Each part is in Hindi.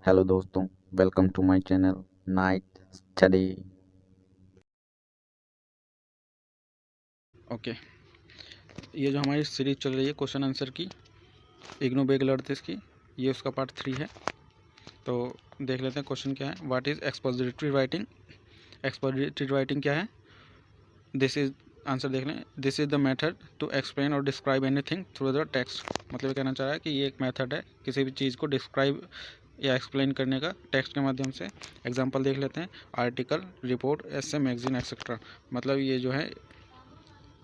हेलो दोस्तों, welcome to my channel night study. Okay. ये जो हमारी सीरीज चल रही है क्वेश्चन आंसर की, इग्नो बेगल अर्थिस की, ये उसका पार्ट 3 है। तो देख लेते हैं क्वेश्चन क्या है। What is expository writing. Expository writing क्या है? दिस इज आंसर देख लें। This is the method to explain और describe anything through the text. मतलब ये कहना चाह रहा है कि ये एक मेथड है किसी भी चीज़ को डिस्क्राइब या एक्सप्लेन करने का टेक्स्ट के माध्यम से। एग्जांपल देख लेते हैं। आर्टिकल, रिपोर्ट, एसे, मैगजीन एक्सेट्रा। मतलब ये जो है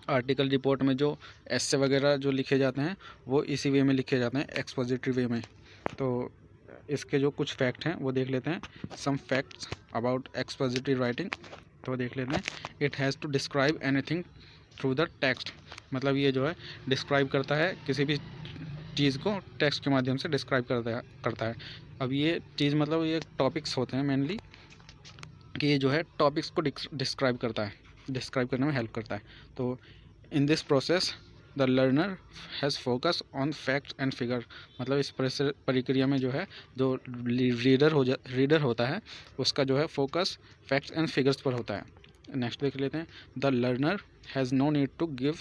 आर्टिकल, रिपोर्ट में जो एसे वगैरह जो लिखे जाते हैं वो इसी वे में लिखे जाते हैं, एक्सपोजिटरी वे में। तो इसके जो कुछ फैक्ट हैं वो देख लेते हैं। Some facts about expository writing. तो देख लेते हैं। It has to describe anything through the text. मतलब ये जो है डिस्क्राइब करता है किसी भी चीज़ को टेक्स्ट के माध्यम से डिस्क्राइब करता है। अब ये चीज़ मतलब ये टॉपिक्स होते हैं मेनली, कि ये जो है टॉपिक्स को डिस्क्राइब करता है, डिस्क्राइब करने में हेल्प करता है। तो in this process the learner has focus on facts and figure. मतलब इस प्रक्रिया में जो है जो रीडर होता है उसका जो है फोकस फैक्ट्स एंड फिगर्स पर होता है। नेक्स्ट देख लेते हैं। The learner has no need to give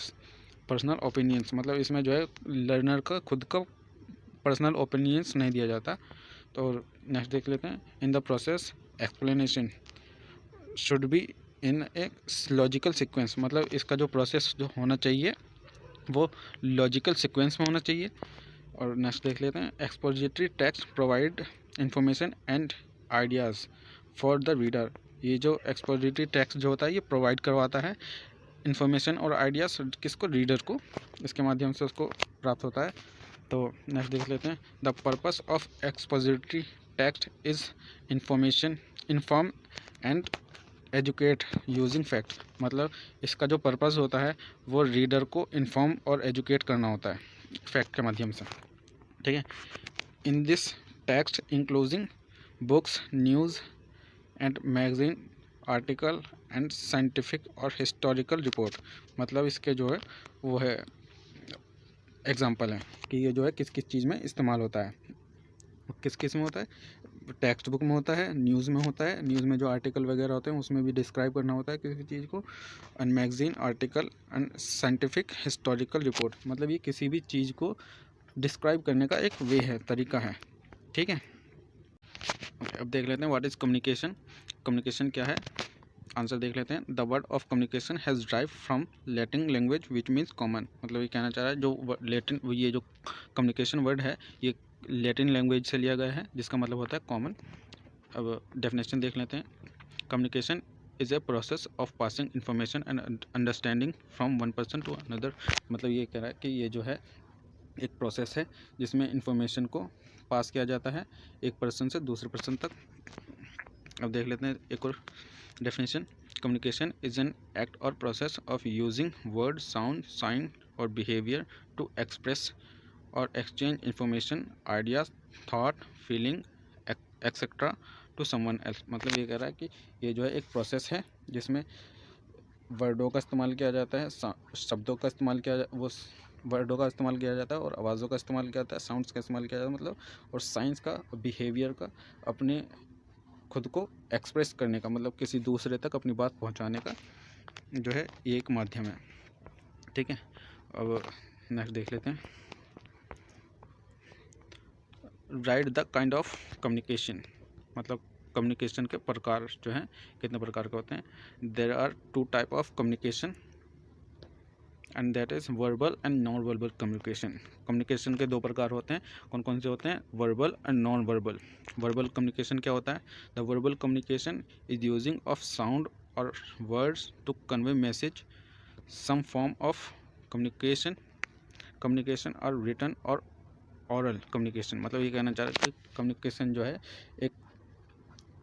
personal opinions. मतलब इसमें जो है लर्नर का खुद का पर्सनल ओपिनियंस नहीं दिया जाता। तो नेक्स्ट देख लेते हैं। In the process explanation should be in a logical sequence. मतलब इसका जो प्रोसेस जो होना चाहिए वो लॉजिकल सीक्वेंस में होना चाहिए। और नेक्स्ट देख लेते हैं। Expository text provide information and ideas for the reader. ये जो एक्सपोजिटरी टेक्स्ट जो होता है ये प्रोवाइड करवाता है इंफॉर्मेशन और आइडियाज़ किसको, रीडर को। इसके माध्यम से उसको प्राप्त होता है। तो नेक्स्ट देख लेते हैं। The purpose of expository text is information, inform and educate using fact. मतलब इसका जो पर्पस होता है वो रीडर को इन्फॉर्म और एजुकेट करना होता है फैक्ट के माध्यम से। ठीक है। In this text including books, news and magazine, article and scientific और हिस्टोरिकल रिपोर्ट। मतलब इसके जो है वो है एग्जांपल है कि ये जो है किस किस चीज़ में इस्तेमाल होता है, किस किस में होता है। टेक्स्ट बुक में होता है, न्यूज़ में होता है, न्यूज़ में जो आर्टिकल वगैरह होते हैं उसमें भी डिस्क्राइब करना होता है किसी चीज़ को। And magazine, article and scientific historical report. मतलब ये किसी भी चीज़ को डिस्क्राइब करने का एक वे है, तरीका है। ठीक है। अब देख लेते हैं व्हाट इज़ कम्युनिकेशन। कम्युनिकेशन क्या है, आंसर देख लेते हैं। The word of communication has drive from Latin language which means common. मतलब ये कहना चाह रहा है जो लैटिन, ये जो कम्युनिकेशन वर्ड है ये लैटिन लैंग्वेज से लिया गया है जिसका मतलब होता है कॉमन। अब डेफिनेशन देख लेते हैं। Communication is a process of passing information and understanding from one person to another. मतलब ये कह रहा है कि ये जो है एक प्रोसेस है जिसमें इंफॉर्मेशन को पास किया जाता है एक पर्सन से दूसरे पर्सन तक। अब देख लेते हैं एक और definition. Communication is an act और process of using word, sound, sign और बिहेवियर टू एक्सप्रेस और exchange information, ideas, thought, feeling etcetera to someone else. मतलब ये कह रहा है कि ये जो है एक प्रोसेस है जिसमें वर्डों का इस्तेमाल किया जाता है, शब्दों का इस्तेमाल वो वर्डों का इस्तेमाल किया जाता है और आवाज़ों का इस्तेमाल किया जाता है, साउंड्स का इस्तेमाल किया जाता है। मतलब और साइंस का, बिहेवियर का, अपने खुद को एक्सप्रेस करने का, मतलब किसी दूसरे तक अपनी बात पहुंचाने का जो है ये एक माध्यम है। ठीक है। अब नेक्स्ट देख लेते हैं। Write the kind of communication. मतलब कम्युनिकेशन के प्रकार जो हैं कितने प्रकार के होते हैं। There are two type of communication and that is verbal and non verbal communication. Communication के दो प्रकार होते हैं। कौन कौन से होते हैं? Verbal and non verbal. Verbal communication क्या होता है? The verbal communication is using of sound और words to convey message. Some form of communication communication और रिटन और ऑरल कम्युनिकेशन। मतलब ये कहना चाह रहा है कि कम्युनिकेशन जो है एक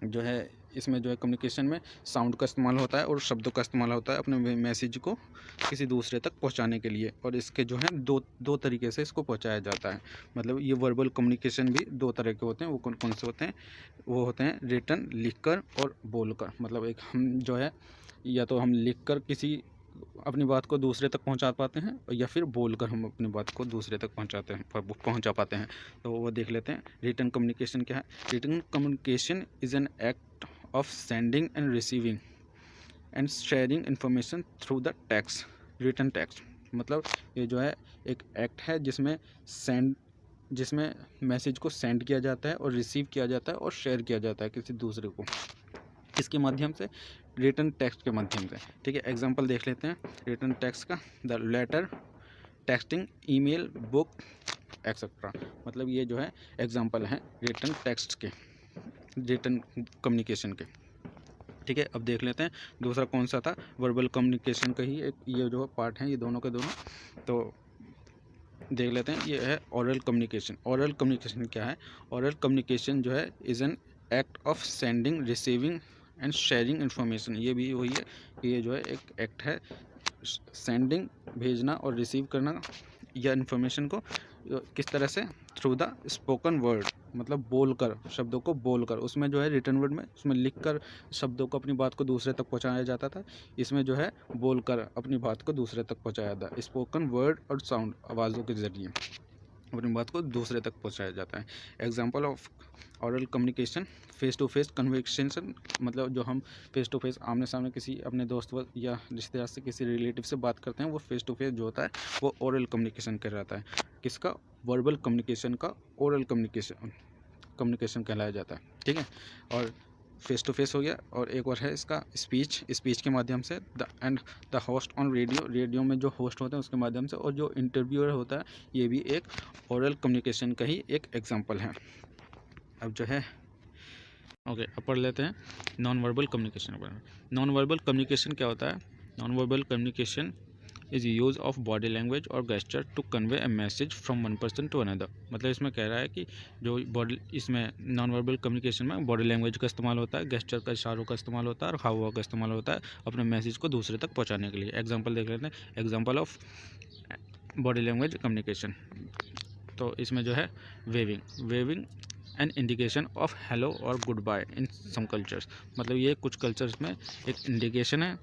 जो है इसमें जो है कम्युनिकेशन में साउंड का इस्तेमाल होता है और शब्दों का इस्तेमाल होता है अपने मैसेज को किसी दूसरे तक पहुंचाने के लिए। और इसके जो है दो तरीके से इसको पहुंचाया जाता है। मतलब ये वर्बल कम्युनिकेशन भी दो तरह के होते हैं। वो कौन कौन से होते हैं? वो होते हैं रिटन, लिखकर और बोलकर। मतलब एक हम जो है या तो हम लिखकर किसी अपनी बात को दूसरे तक पहुंचा पाते हैं, या फिर बोलकर हम अपनी बात को दूसरे तक पहुंचा पाते हैं। तो वो देख लेते हैं रिटन कम्युनिकेशन क्या है। Written communication is an act of sending and receiving and sharing information through the text, written text. मतलब ये जो है एक एक्ट है जिसमें मैसेज को सेंड किया जाता है और रिसीव किया जाता है और शेयर किया जाता है किसी दूसरे को, इसके माध्यम से, रिटन टेक्स्ट के माध्यम से। ठीक है, एग्जांपल देख लेते हैं रिटन टेक्स्ट का। The letter, texting, email, book etcetera. मतलब ये जो है एग्जांपल हैं रिटन टेक्स्ट के, रिटन कम्युनिकेशन के। ठीक है, अब देख लेते हैं दूसरा कौन सा था, वर्बल कम्युनिकेशन का ही एक ये जो पार्ट है, ये दोनों के दोनों। तो देख लेते हैं, ये है ओरल कम्युनिकेशन। ओरल कम्युनिकेशन क्या है? ओरल कम्युनिकेशन जो है is an act of sending, receiving and sharing information. ये भी वही है, ये जो है एक एक्ट है, सेंडिंग भेजना और रिसीव करना या इन्फॉर्मेशन को किस तरह से, थ्रू द स्पोकन वर्ड, मतलब बोलकर, शब्दों को बोलकर। उसमें जो है रिटन वर्ड में उसमें लिखकर शब्दों को, अपनी बात को दूसरे तक पहुंचाया जाता था। इसमें जो है बोलकर अपनी बात को दूसरे तक पहुंचाया जाता है। स्पोकन वर्ड और साउंड, आवाज़ों के ज़रिए अपनी बात को दूसरे तक पहुंचाया जाता है। Example of oral communication, face to face conversation. मतलब जो हम फेस टू फेस आमने सामने किसी अपने दोस्त या रिश्तेदार से, किसी रिलेटिव से बात करते हैं, वो फेस टू फेस जो होता है वो ओरल कम्युनिकेशन कहलाता है। किसका? वर्बल कम्युनिकेशन का ओरल कम्युनिकेशन कहलाया जाता है। ठीक है, और फेस टू फेस हो गया, और एक और है इसका स्पीच के माध्यम से। द होस्ट ऑन रेडियो में जो होस्ट होते हैं उसके माध्यम से, और जो इंटरव्यूअर होता है ये भी एक ओरल कम्युनिकेशन का ही एक एग्जांपल है। अब जो है ओके, अब पढ़ लेते हैं non verbal communication. Non verbal communication क्या होता है? Non verbal communication is use of body language और gesture to convey a message from one person to another. मतलब इसमें कह रहा है कि जो बॉडी, इसमें नॉन वर्बल कम्युनिकेशन में बॉडी लैंग्वेज का इस्तेमाल होता है, गेस्चर का, इशारों का इस्तेमाल होता है, और हाव भाव का इस्तेमाल होता है अपने मैसेज को दूसरे तक पहुंचाने के लिए। एग्जांपल देख लेते हैं, example of body language communication. तो इसमें जो है waving an indication of hello और goodbye in some cultures. मतलब ये कुछ कल्चर्स में एक इंडिकेशन है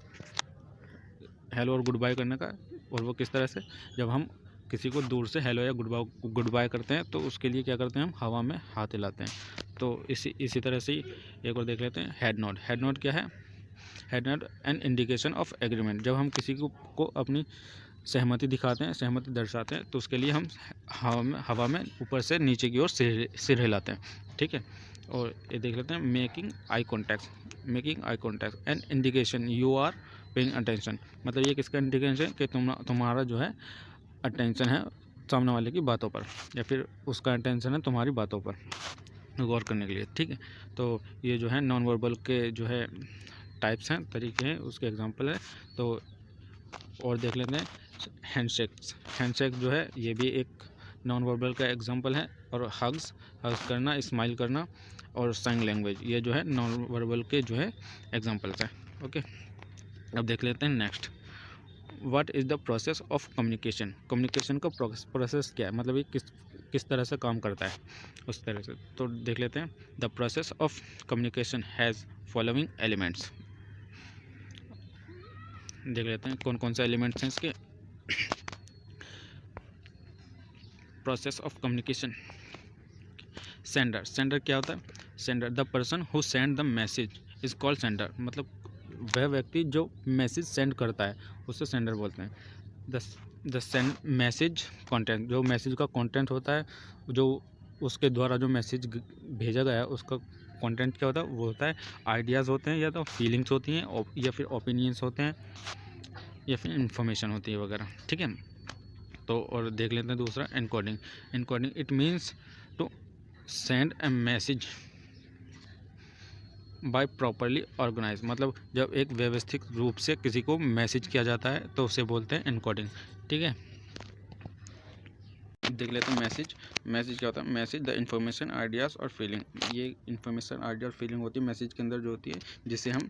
हेलो और गुड बाय करने का। और वो किस तरह से? जब हम किसी को दूर से हेलो या गुड बाय करते हैं तो उसके लिए क्या करते हैं, हम हवा में हाथ हिलाते हैं। तो इसी तरह से ही एक और देख लेते हैं हेड नोड। हेड नोड क्या है? Head nod N indication of agreement. जब हम किसी को अपनी सहमति दिखाते हैं, सहमति दर्शाते हैं, तो उसके लिए हम हवा में ऊपर से नीचे की ओर सिर हिलाते हैं। ठीक है, और ये देख लेते हैं making eye contact an indication you are paying attention. मतलब ये किसका इंडिकेशन? कि तुम्हारा जो है अटेंशन है सामने वाले की बातों पर, या फिर उसका अटेंशन है तुम्हारी बातों पर गौर करने के लिए। ठीक है, तो ये जो है नॉन वर्बल के जो है टाइप्स हैं, तरीके हैं, उसके एग्जांपल है। तो और देख लेते हैं हैंडशेक जो है ये भी एक नॉन वर्बल का एग्जांपल है। और हग्स करना, स्माइल करना, और साइन लैंग्वेज, ये जो है नॉन वर्बल के जो है एग्जांपल्स हैं। ओके, अब देख लेते हैं next, what is the process of communication. Communication का प्रोसेस क्या है? मतलब ये किस तरह से काम करता है, उस तरह से। तो देख लेते हैं, the process of communication has following elements. देख लेते हैं कौन कौन से एलिमेंट्स हैं इसके। प्रोसेस ऑफ कम्युनिकेशन, सेंडर क्या होता है? Sender, the person who send the message is called sender. मतलब वह व्यक्ति जो मैसेज सेंड करता है उसे सेंडर बोलते हैं। द सेंड मैसेज कंटेंट, जो मैसेज का कंटेंट होता है, जो उसके द्वारा जो मैसेज भेजा गया है उसका कंटेंट क्या होता है? वो होता है आइडियाज़ होते हैं, या तो फीलिंग्स होती हैं, या फिर ओपिनियंस होते हैं, या फिर इंफॉर्मेशन होती है वगैरह। ठीक है, तो और देख लेते हैं दूसरा encoding it means to send a message by properly organize. मतलब जब एक व्यवस्थित रूप से किसी को मैसेज किया जाता है तो उसे बोलते हैं एनकोडिंग। ठीक है, देख लेते हैं मैसेज क्या होता है? मैसेज द इंफॉर्मेशन, आइडियाज़ और फीलिंग। ये इंफॉर्मेशन, आइडिया और फीलिंग होती है मैसेज के अंदर जो होती है, जिसे हम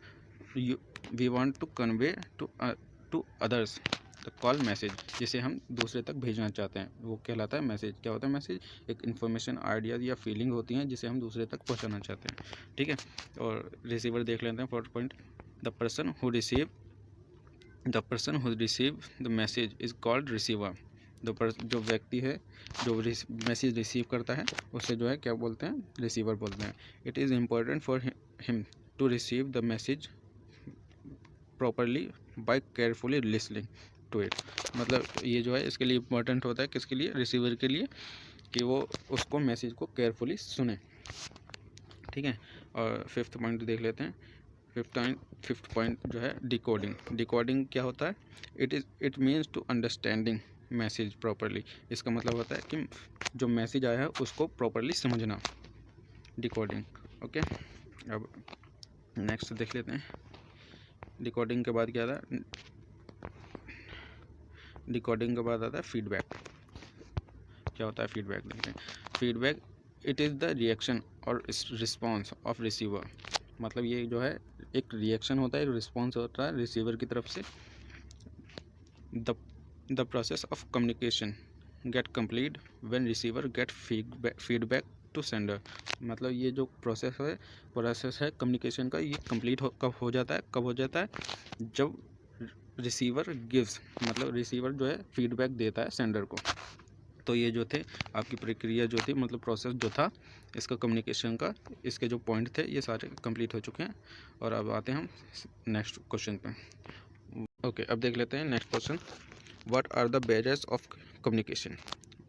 we want to convey to others, the call message, जिसे हम दूसरे तक भेजना चाहते हैं, वो कहलाता है मैसेज। क्या होता है मैसेज? एक इन्फॉर्मेशन, आइडियाज़ या फीलिंग होती हैं जिसे हम दूसरे तक पहुंचाना चाहते हैं। ठीक है, और रिसीवर देख लेते हैं। 4th point, the person who receive the person who receive the message is called receiver. जो व्यक्ति है जो मैसेज रिसीव करता है उसे जो है क्या बोलते हैं, रिसीवर बोलते हैं। It is important for him to receive the message properly by carefully listening to it. मतलब ये जो है इसके लिए इम्पोर्टेंट होता है, किसके लिए, रिसीवर के लिए, कि वो उसको मैसेज को केयरफुली सुने। ठीक है, और फिफ्थ पॉइंट देख लेते हैं। फिफ्थ पॉइंट जो है डिकोडिंग। डिकोडिंग क्या होता है? It means to understanding message properly. इसका मतलब होता है कि जो मैसेज आया है उसको प्रॉपरली समझना, डिकोडिंग। ओके, अब नेक्स्ट देख लेते हैं। डिकोडिंग के बाद क्या था? डिकोडिंग के बाद आता है फीडबैक। क्या होता है फीडबैक? देखते हैं। Feedback it is the reaction और रिस्पॉन्स ऑफ रिसीवर। मतलब ये जो है एक रिएक्शन होता है, एक रिस्पॉन्स होता है रिसीवर की तरफ से। The process of communication get complete when receiver get feedback to sender. मतलब ये जो प्रोसेस है कम्युनिकेशन का, ये कंप्लीट कब हो जाता है? जब रिसीवर गिव्स, मतलब रिसीवर जो है फीडबैक देता है सेंडर को। तो ये जो थे आपकी प्रक्रिया जो थी, मतलब प्रोसेस जो था इसका कम्युनिकेशन का, इसके जो पॉइंट थे ये सारे कंप्लीट हो चुके हैं। और अब आते हैं हम नेक्स्ट क्वेश्चन पे। ओके, अब देख लेते हैं next question. What are the barriers of communication?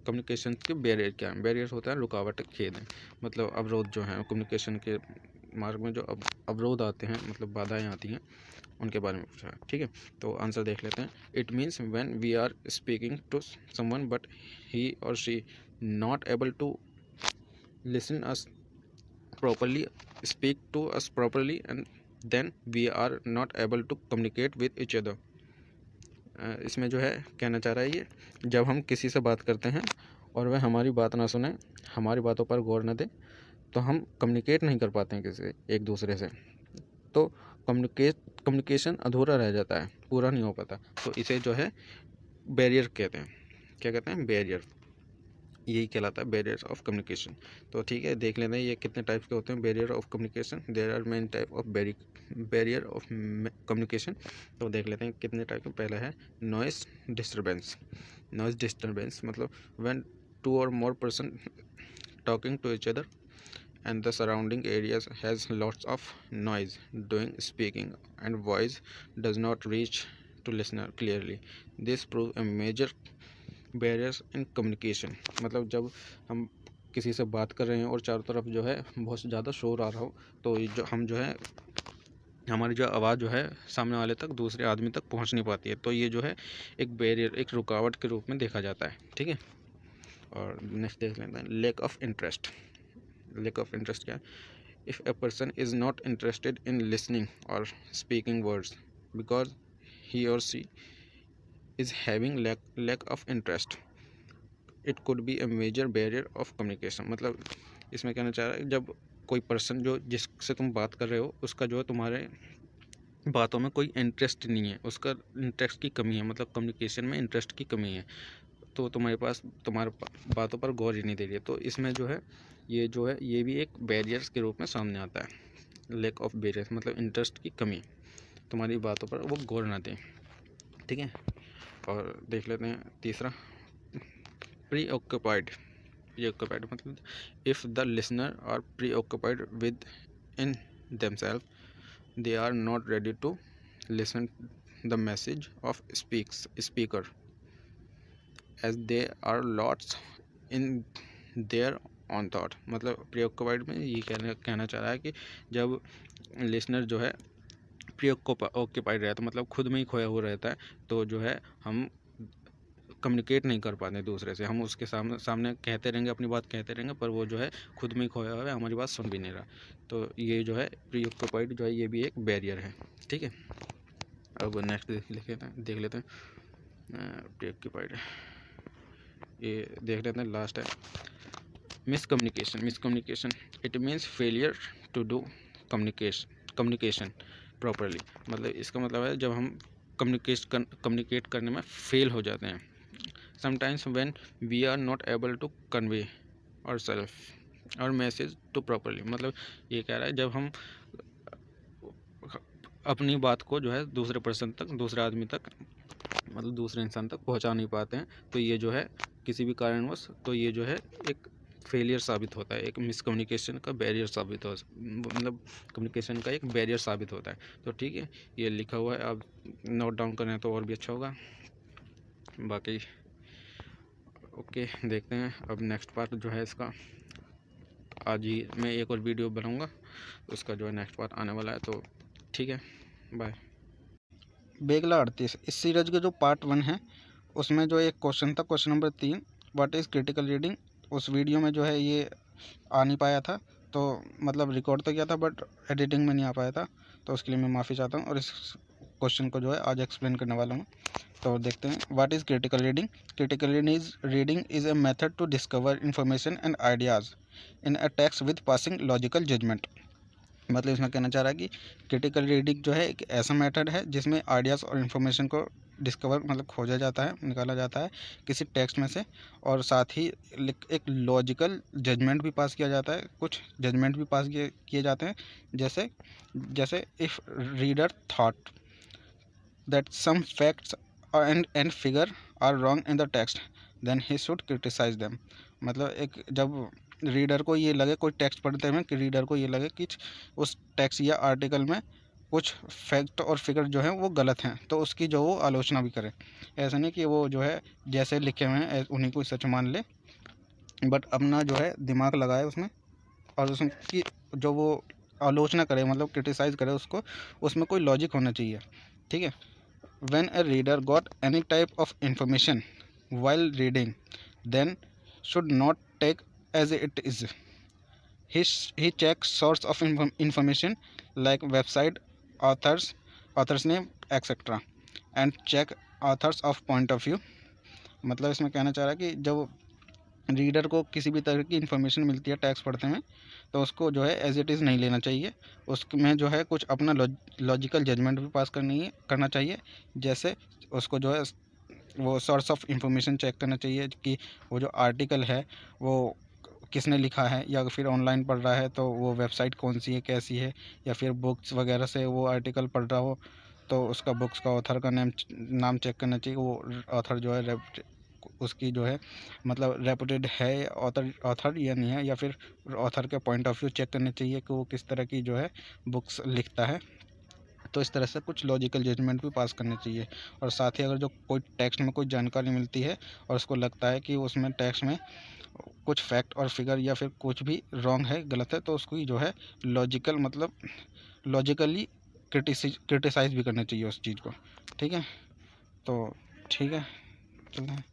Communication के बैरियर क्या है? बैरियर होता है रुकावट, खेद है, मतलब अवरोध जो है कम्युनिकेशन के मार्ग में जो अवरोध आते हैं, मतलब बाधाएं आती हैं, उनके बारे में पूछा है। ठीक है, तो आंसर देख लेते हैं। It means when we are speaking to someone but he or she not able to listen us properly, speak to us properly, and then we are not able to communicate with each other। इसमें जो है कहना चाह रहा है ये, जब हम किसी से बात करते हैं और वह हमारी बात ना सुने, हमारी बातों पर गौर न दे, तो हम कम्युनिकेट नहीं कर पाते हैं किसी एक दूसरे से। तो कम्युनिकेशन अधूरा रह जाता है, पूरा नहीं हो पाता। तो इसे जो है बैरियर कहते हैं। क्या कहते हैं? बैरियर। यही कहलाता है बैरियर ऑफ कम्युनिकेशन। तो ठीक है, देख लेते हैं ये कितने टाइप के होते हैं barrier of communication. There are many type of barrier of communication. तो देख लेते हैं कितने टाइप के। पहला है नॉइस डिस्टर्बेंस। नॉइस डिस्टर्बेंस मतलब when two or more person talking to each other and the surrounding areas has lots of noise during speaking and voice does not reach to listener clearly. This prove a major barriers in communication। मतलब जब हम किसी से बात कर रहे हैं और चारों तरफ जो है बहुत ज़्यादा शोर आ रहा हो, तो जो हम जो है हमारी जो आवाज़ जो है सामने वाले तक, दूसरे आदमी तक पहुंच नहीं पाती है। तो ये जो है एक बैरियर, एक रुकावट के रूप में देखा जाता है। ठीक है, और नेक्स्ट देख लेते हैं lack of interest. Lack of interest क्या है? If a person is not interested in listening or speaking words because he or she is having lack of interest, it could be a major barrier of communication। मतलब इसमें कहना चाह रहा है जब कोई पर्सन जो जिससे तुम बात कर रहे हो उसका जो है तुम्हारे बातों में कोई इंटरेस्ट नहीं है, उसका इंटरेस्ट की कमी है, मतलब कम्युनिकेशन में इंटरेस्ट की कमी है, तो तुम्हारे बातों पर गौर ही नहीं दे रही है। तो इसमें जो है ये भी एक बैरियर्स के रूप में सामने आता है। लैक ऑफ बैरियर्स मतलब इंटरेस्ट की कमी, तुम्हारी बातों पर वो गौर ना दें। ठीक है, और देख लेते हैं तीसरा प्रीऑक्युपाइड। प्रीऑक्युपाइड मतलब if the listener are preoccupied within themselves they are not ready to listen the message of speaker as they are लॉट्स इन देयर ऑन थॉट। मतलब प्रीऑक्युपाइड में ये कहना चाह रहा है कि जब लिसनर जो है प्रीऑक्युपाइड रहता है, मतलब खुद में ही खोया हुआ रहता है, तो जो है हम कम्युनिकेट नहीं कर पाते दूसरे से। हम उसके सामने कहते रहेंगे, अपनी बात कहते रहेंगे, पर वो जो है खुद में ही खोया हुआ है, हमारी बात सुन भी नहीं रहा। तो ये जो है प्रीऑक्युपाइड जो है ये भी एक बैरियर है। ठीक है, अब नेक्स्ट देख लेते हैं प्रीऑक्युपाइड। ये देख लेते हैं, लास्ट है miscommunication. It means failure to do communication properly. मतलब इसका मतलब है जब हम कम्युनिकेट करने में फेल हो जाते हैं। Sometimes when we are not able to convey our self our message to properly. मतलब ये कह रहा है जब हम अपनी बात को जो है दूसरे पर्सन तक, दूसरे आदमी तक, मतलब दूसरे इंसान तक पहुंचा नहीं पाते हैं, तो ये जो है किसी भी कारणवश, तो ये जो है एक फेलियर साबित होता है, एक मिसकम्युनिकेशन का बैरियर साबित हो, मतलब कम्युनिकेशन का एक बैरियर साबित होता है। तो ठीक है, ये लिखा हुआ है, आप नोट डाउन करें तो और भी अच्छा होगा। बाकी ओके, देखते हैं अब नेक्स्ट पार्ट जो है इसका। आज ही मैं एक और वीडियो बनाऊंगा, उसका जो है नेक्स्ट पार्ट आने वाला है। तो ठीक है, बाय। बेगला 38 इस सीरीज के जो पार्ट 1 है उसमें जो एक क्वेश्चन था, question number 3, what is critical reading, उस वीडियो में जो है ये आ नहीं पाया था, तो मतलब रिकॉर्ड तो किया था बट एडिटिंग में नहीं आ पाया था, तो उसके लिए मैं माफ़ी चाहता हूँ। और इस क्वेश्चन को जो है आज एक्सप्लेन करने वाला हूँ। तो देखते हैं, what is critical reading. Critical reading is a method to discover information and ideas in a text with passing logical judgement. मतलब इसमें कहना चाह रहा है कि क्रिटिकल रीडिंग जो है एक ऐसा मेथड है जिसमें आइडियाज़ और इन्फॉर्मेशन को डिस्कवर मतलब खोजा जाता है, निकाला जाता है किसी टेक्स्ट में से, और साथ ही एक लॉजिकल जजमेंट भी पास किया जाता है, कुछ जजमेंट भी पास किए जाते हैं। जैसे जैसे if reader thought that some facts and figure are wrong in the text then he should criticise them. मतलब एक जब रीडर को ये लगे, कोई टेक्स्ट पढ़ते हुए कि रीडर को ये लगे कि उस टेक्स्ट या आर्टिकल में कुछ फैक्ट और फिगर जो है वो गलत हैं, तो उसकी जो वो आलोचना भी करे। ऐसा नहीं कि वो जो है जैसे लिखे हुए हैं उन्हीं को सच मान ले, बट अपना जो है दिमाग लगाए उसमें, और उसकी जो वो आलोचना करे, मतलब क्रिटिसाइज़ करे उसको, उसमें कोई लॉजिक होना चाहिए। ठीक है। When a reader got any type of information while reading, then should not take as it is. He checks source of information like website, author's name, etc. and check authors of point of view. मतलब इसमें कहना चाह रहा है कि जब रीडर को किसी भी तरह की इन्फॉर्मेशन मिलती है टेक्स्ट पढ़ते में, तो उसको जो है एज इट इज़ नहीं लेना चाहिए, उसमें जो है कुछ अपना लॉजिकल जजमेंट भी पास करना चाहिए। जैसे उसको जो है वो सोर्स ऑफ इंफॉर्मेशन चेक करना चाहिए कि वो जो आर्टिकल है वो किसने लिखा है, या फिर ऑनलाइन पढ़ रहा है तो वो वेबसाइट कौन सी है, कैसी है, या फिर बुक्स वगैरह से वो आर्टिकल पढ़ रहा हो तो उसका बुक्स का ऑथर का नाम चेक करना चाहिए, वो ऑथर जो है उसकी जो है मतलब रेपुटेड है ऑथर या नहीं है, या फिर ऑथर के पॉइंट ऑफ व्यू चेक करने चाहिए कि वो किस तरह की जो है बुक्स लिखता है। तो इस तरह से कुछ लॉजिकल जजमेंट भी पास करने चाहिए। और साथ ही अगर जो कोई टेक्स्ट में कोई जानकारी मिलती है और उसको लगता है कि उसमें टेक्स्ट में कुछ फैक्ट और फिगर या फिर कुछ भी रॉन्ग है, गलत है, तो उसको जो है लॉजिकली क्रिटिसाइज भी करना चाहिए उस चीज़ को। ठीक है, तो ठीक है, चलते हैं।